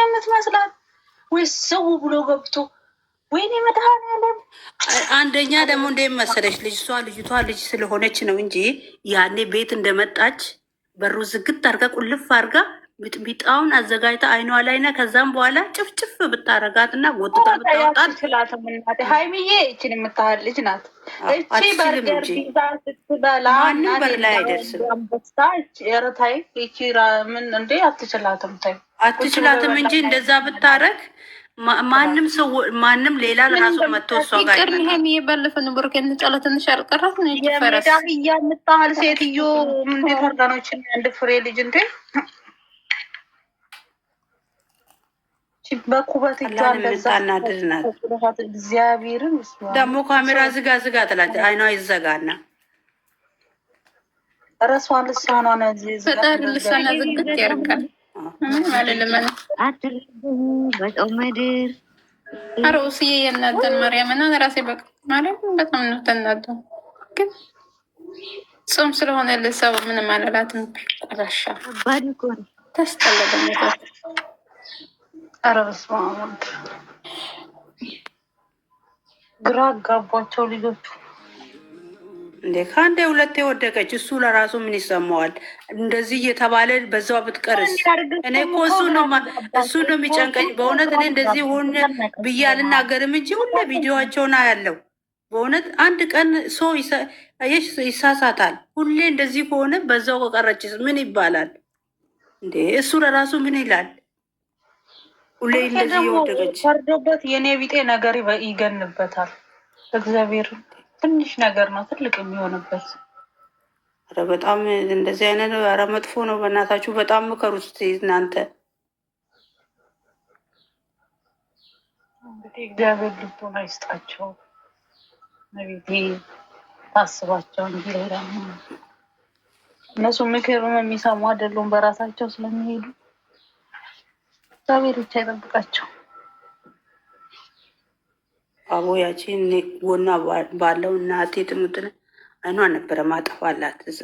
ነው የምትመስላት ወይስ ሰው ብሎ ገብቶ? ወይኔ መድኃኒዓለም። አንደኛ ደግሞ እንደ መሰለች ልጅቷ ልጅ ስለሆነች ነው እንጂ ያኔ ቤት እንደመጣች በሩ ዝግት አርጋ ቁልፍ አርጋ ሚጥሚጣውን አዘጋጅታ አይኗ ላይና ከዛም በኋላ ጭፍጭፍ ብታረጋት እና ወጥታ ብታወጣት ትችላትም። እናቴ ሀይሚዬ ይችን የምታህል ልጅ ናት። እቺ በርገር ፒዛ ስትበላ ማንም በር ላይ አይደርስም። አንበስታ ረታይ ይቺ ምን እንዴ አትችላትም። ታይ አትችላትም እንጂ እንደዛ ብታረግ ማንም ሰው ማንም ሌላ ለራሱ መጥቶ እሷ ጋር ይቅር። ይሄም የባለፈን ብሩክ እንጫለ ትንሽ አልቀራት ነው የፈረስ የምታህል ሴትዮ ምን ፈርዳኖች አንድ ፍሬ ልጅ እንዴ በኩበት የምታናድድ ናት። እግዚአብሔርን ደግሞ ካሜራ ዝጋ ዝጋ ትላለች። አይኗ ይዘጋና ረሷን ልሳኗን ፈጣሪ ልሳና ዝግት ያርጋል። በጠው ምድር አረ ውስዬ የናደን ማርያም እና ራሴ በቃ ማርያም በጣም ነው ተናደው። ግን ጾም ስለሆነ ለሰው ምንም አላላትም። ቆሻሻ ተስጠለበ። ኧረ በስመ አብ ወልድ ግራ አጋቧቸው ልጆቹ። እንዴ ከአንዴ ሁለቴ ወደቀች። እሱ ለራሱ ምን ይሰማዋል? እንደዚህ እየተባለ በዛው ብትቀርስ? እኔ እኮ እሱ ነው የሚጨንቀኝ በእውነት። እኔ እንደዚህ ሆነ ብዬ አልናገርም እንጂ ሁሌ ቪዲዮዋቸውን አያለው። በእውነት አንድ ቀን ሰው ይሳሳታል። ሁሌ እንደዚህ ከሆነ በዛው ከቀረችስ ምን ይባላል እንዴ? እሱ ለራሱ ምን ይላል? ሁሌ እንደዚህ የወደቀች ፈርዶበት የኔ ቢጤ ነገር ይገንበታል። እግዚአብሔር ትንሽ ነገር ነው ትልቅ የሚሆንበት። ኧረ በጣም እንደዚህ አይነት ኧረ መጥፎ ነው። በእናታችሁ በጣም ምከሩ እስኪ እናንተ። እንግዲህ እግዚአብሔር ልቦና ይስጣቸው። ነቢቴ ታስባቸው እንጂ ሌላ እነሱ ምክርም የሚሰሙ አይደሉም። በራሳቸው ስለሚሄዱ እግዚአብሔር ብቻ ይጠብቃቸው። አቦ ያቺን ጎና ባለው እናቴ ትሙትን አይኗ ነበረ ማጠፋላት እዛ።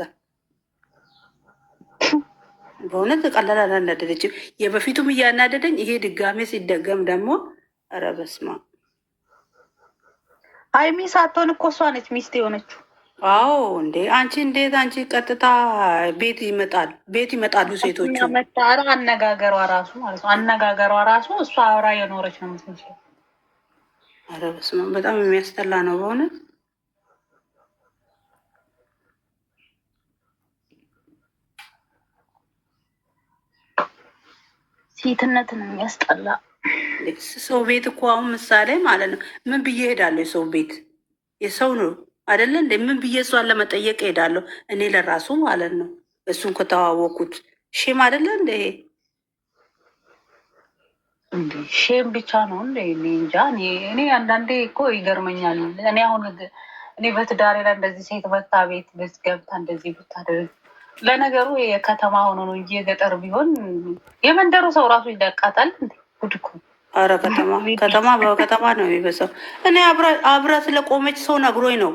በእውነት ቀላል አላናደደችም። የበፊቱም እያናደደኝ ይሄ ድጋሜ ሲደገም ደግሞ ኧረ በስመ አብ። ሀይሚ ሳትሆን እኮ እሷ ነች ሚስት የሆነችው። አዎ እንዴ አንቺ እንዴት አንቺ ቀጥታ ቤት ይመጣሉ ሴቶቹ። አነጋገሯ ራሱ ማለት ነው አነጋገሯ ራሱ እሷ አብራ የኖረች ነው የምትመስለው። ኧረ በስመ አብ በጣም የሚያስጠላ ነው በእውነት። ሴትነትን የሚያስጠላ ሰው ቤት እኮ አሁን ምሳሌ ማለት ነው ምን ብዬ ሄዳለሁ? የሰው ቤት የሰው ነው አይደለ እንደ ምን ብዬ እሷን ለመጠየቅ ሄዳለሁ? እኔ ለራሱ ማለት ነው እሱን ከተዋወቁት ሼም አይደለ እንደ ይሄ ሼም ብቻ ነው እንደ እንጃ። እኔ አንዳንዴ እኮ ይገርመኛል። እኔ አሁን እኔ በትዳሬ ላይ እንደዚህ ሴት መታ ቤት ገብታ እንደዚህ ብታደርግ፣ ለነገሩ የከተማ ሆኖ ነው እንጂ የገጠር ቢሆን የመንደሩ ሰው ራሱ ይደቃታል። ጉድ እኮ። ኧረ በከተማ ነው የሚበዛው። እኔ አብራ ስለቆመች ሰው ነግሮኝ ነው።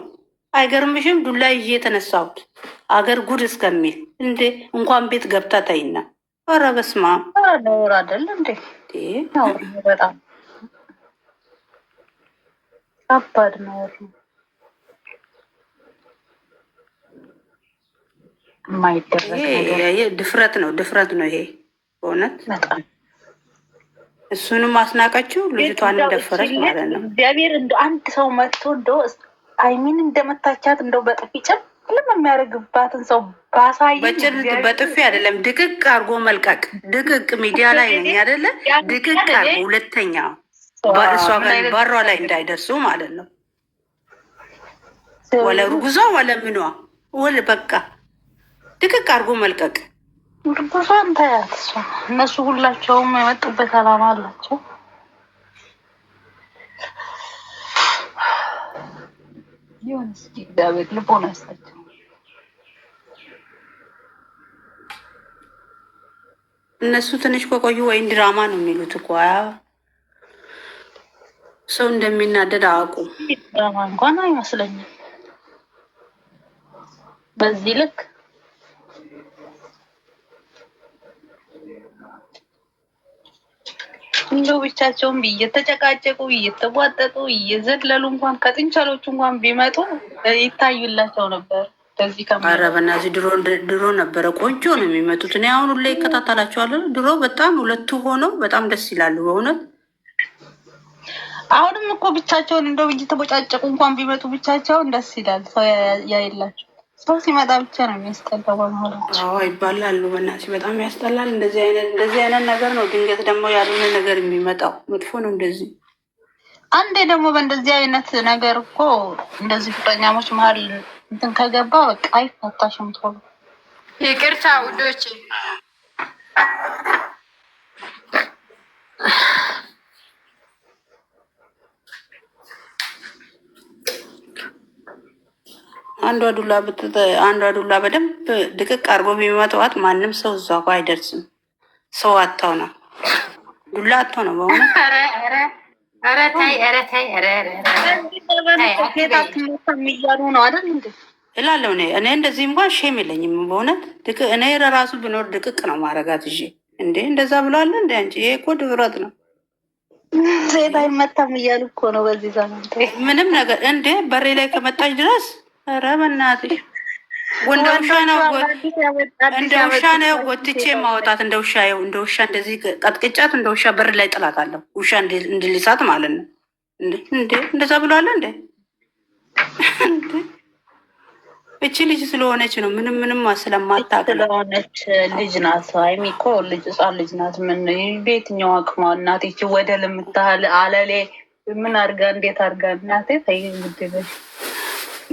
አይገርምሽም? ዱላ ይዤ የተነሳሁት አገር ጉድ እስከሚል እንዴ እንኳን ቤት ገብታ ታይና። ኧረ በስመ አብ ነውር አይደል እንዴ? በጣም ከባድ ነውር ነው። ድፍረት ነው ይሄ በእውነት። እሱንም አስናቀችው፣ ልጅቷን እንደፈረች ማለት ነው። እግዚአብሔር እንደ አንድ ሰው መጥቶ እንደው አይሚን እንደመታቻት እንደው በጥፊ ጭምልም የሚያደርግባትን ሰው ባሳይ። በጥፊ አይደለም ድቅቅ አርጎ መልቀቅ። ድቅቅ ሚዲያ ላይ ነኝ አይደለ? ድቅቅ አርጎ ሁለተኛ እሷ ጋር ባሯ ላይ እንዳይደርሱ ማለት ነው። ወለ ርጉዟ ወለ ምኗ ወለ በቃ ድቅቅ አርጎ መልቀቅ። ርጉዟን ታያት። እነሱ ሁላቸውም የመጡበት አላማ አላቸው። ይሁን እስኪ እግዚአብሔር ልቦና ይስጣቸው። እነሱ ትንሽ ከቆዩ ወይም ድራማ ነው የሚሉት እኮ ሰው እንደሚናደድ አያውቁም። ድራማ እንኳን አይመስለኝም በዚህ ልክ። እንደው ብቻቸውን እየተጨቃጨቁ እየተቧጠጡ እየዘለሉ እንኳን ከጥንቸሎቹ እንኳን ቢመጡ ይታዩላቸው ነበር። ኧረ በእናትህ ድሮ ነበረ ቆንጆ ነው የሚመጡት። እኔ አሁን ላይ ይከታተላቸዋለሁ። ድሮ በጣም ሁለቱ ሆነው በጣም ደስ ይላሉ በእውነት። አሁንም እኮ ብቻቸውን እንደው እየተቦጫጨቁ እንኳን ቢመጡ ብቻቸውን ደስ ይላል። ሰው ያይላቸው። ሰው ሲመጣ ብቻ ነው የሚያስጠላው። በመሆናቸው ይባላሉ። በእናትህ በጣም ያስጠላል። እንደዚህ አይነት ነገር ነው። ድንገት ደግሞ ያልሆነ ነገር የሚመጣው መጥፎ ነው። እንደዚህ አንዴ ደግሞ በእንደዚህ አይነት ነገር እኮ እንደዚህ ፍቅረኛሞች መሀል እንትን ከገባ በቃ አይፋታሽም ቶሎ። ይቅርታ ውዶች። አንዷ ዱላ በደንብ ድቅቅ አድርጎ ቢመጣዋት ማንም ሰው እዛ ጋ አይደርስም። ሰው አታው ነው ዱላ አታው ነው በሆነ የሚያሉ ነው አይደል እንዴ እላለሁ። እኔ እንደዚህ እንኳን ሼም የለኝም በእውነት። እኔ ለራሱ ብኖር ድቅቅ ነው ማረጋት እ እንዴ እንደዛ ብለዋለ እንደ አንቺ። ይሄ እኮ ድፍረት ነው። ሴት አይመታም እያሉ እኮ ነው በዚህ ዘመን። ምንም ነገር እንዴ በሬ ላይ ከመጣች ድረስ ኧረ በእናትሽ እንደ ውሻ ነው ወጥቼ ማውጣት። እንደ ውሻ እንደዚህ ቀጥቅጫት እንደ ውሻ በር ላይ ጥላት አለሁ። ውሻ እንድልሳት ማለት ነው። እንዴ እንደዛ ብለዋለ እንዴ? እቺ ልጅ ስለሆነች ነው ምንም ስለማታውቅ ስለሆነች ልጅ ናት። ሀይሚ እኮ ህፃን ልጅ ናት። ምን በየትኛው አቅሟ እናቴ ይቺ ወደ ልምታህል አለሌ ምን አድርጋ እንዴት አድርጋ እናቴ ታይ ግድበሽ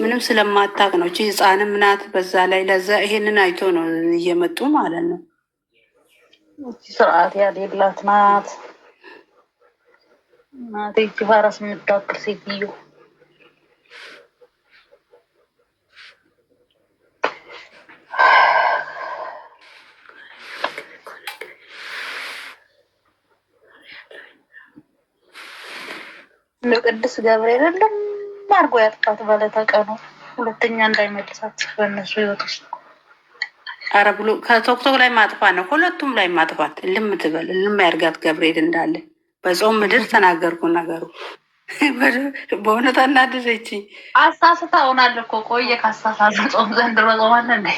ምንም ስለማታውቅ ነው። እቺ ህፃንም ናት። በዛ ላይ ለዛ ይሄንን አይቶ ነው እየመጡ ማለት ነው። እቺ ስርዓት ያሌላት ናት እናቴ። እቺ ፈረስ የምታክል ሴትዮ ቅዱስ ገብርኤል አይደለም አድርጎ ያጥፋት ባለታቀኑ ሁለተኛ እንዳይመልሳት በእነሱ ህይወት ውስጥ። አረ ብሎ ከቶክቶክ ላይ ማጥፋት ነው። ሁለቱም ላይ ማጥፋት እልም ትበል እልም ያርጋት ገብርኤል እንዳለ በጾም ምድር ተናገርኩ ነገሩ በእውነት አናደደች። አሳስታ ሆናል እኮ ቆየ ካሳሳት ጾም ዘንድሮ ጾማለ እንደ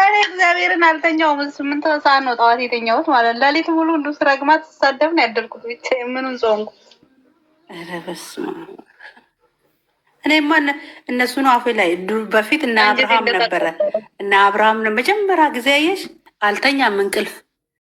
እኔ እግዚአብሔርን አልተኛውም። 8 ሰዓት ነው ጠዋት የተኛሁት ማለት ሌሊት ሙሉ እንዱ ስራ ግማት ተሳደብ ነው ያደርኩት። ብቻ ምኑን ጾምኩ። ኧረ በስመ አብ። እኔማ እነሱ ነው አፌ ላይ በፊት እና አብርሃም ነበረ እና አብርሃም ነው መጀመሪያ ጊዜ ያየሽ አልተኛም እንቅልፍ